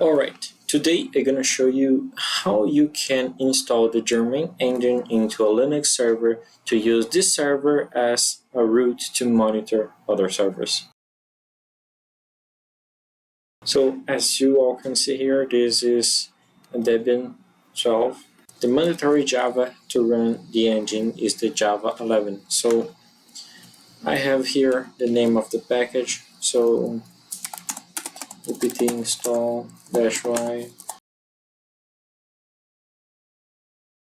Alright, today I'm going to show you how you can install the Germain engine into a Linux server to use this server as a route to monitor other servers. So as you all can see here, this is a Debian 12. The mandatory Java to run the engine is the Java 11. So I have here the name of the package. So apt install -y.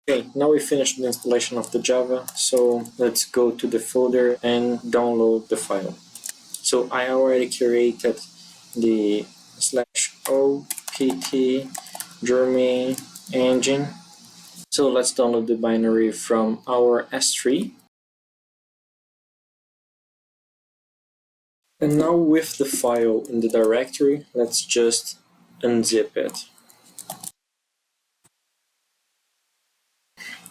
Okay, now we finished the installation of the Java, so let's go to the folder and download the file. So I already created the /opt Germain engine. So let's download the binary from our S3. And now with the file in the directory, let's just unzip it.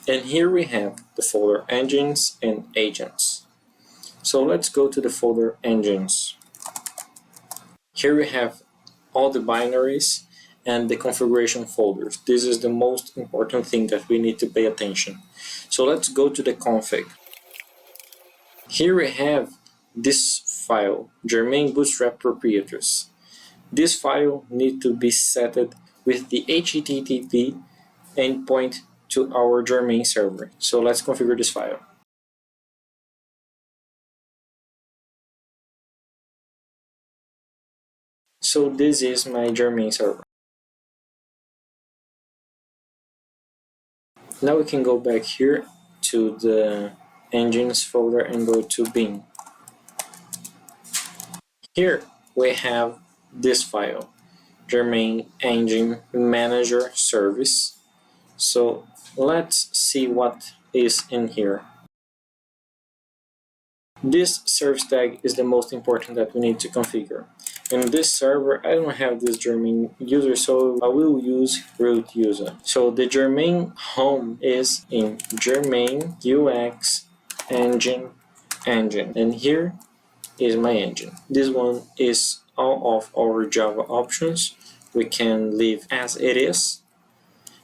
And here we have the folder engines and agents. So let's go to the folder engines. Here we have all the binaries and the configuration folders. This is the most important thing that we need to pay attention. So let's go to the config. Here we have this file, Germain Bootstrap Proprietors. This file needs to be set with the HTTP endpoint to our Germain server. So let's configure this file. So this is my Germain server. Now we can go back here to the engines folder and go to bin. Here we have this file, Germain Engine Manager Service. So let's see what is in here. This service tag is the most important that we need to configure. In this server, I don't have this Germain user, so I will use root user. So the Germain home is in GermainUX engine, and here is my engine. This one is all of our Java options. We can leave as it is.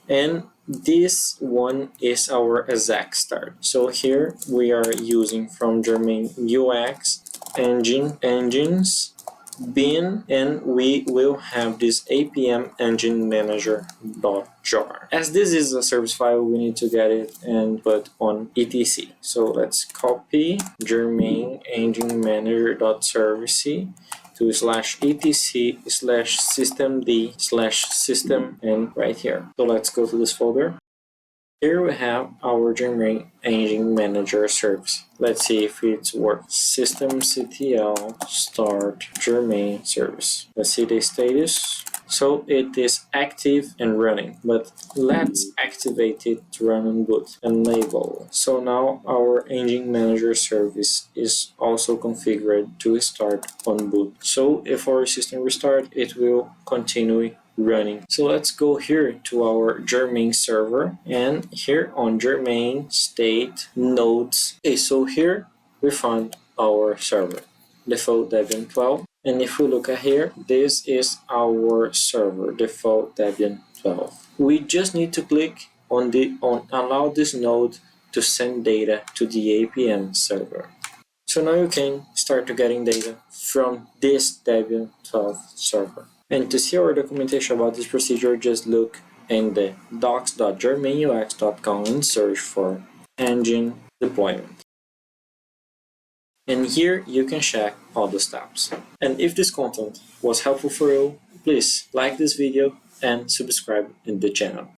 And this one is our exact start. So here we are using from GermainUX engines bin, and we will have this apm engine manager.jar. As this is a service file, we need to get it and put on etc. So let's copy Germain engine manager.service to /etc/systemd/system and right here. So let's go to this folder. Here we have our Germain Engine Manager service. Let's see if it works. systemctl start Germain service. Let's see the status. So it is active and running, but let's activate it to run on boot. Enable. So now our Engine Manager service is also configured to start on boot. So if our system restart, it will continue running. So let's go here to our Germain server, and here on Germain state nodes. Okay, so here we found our server, default Debian 12. And if we look at here, this is our server, default Debian 12. We just need to click on allow this node to send data to the APM server. So now you can start to getting data from this Debian 12 server. And to see our documentation about this procedure, just look in the docs.germainux.com and search for engine deployment. And here you can check all the steps. And if this content was helpful for you, please like this video and subscribe in the channel.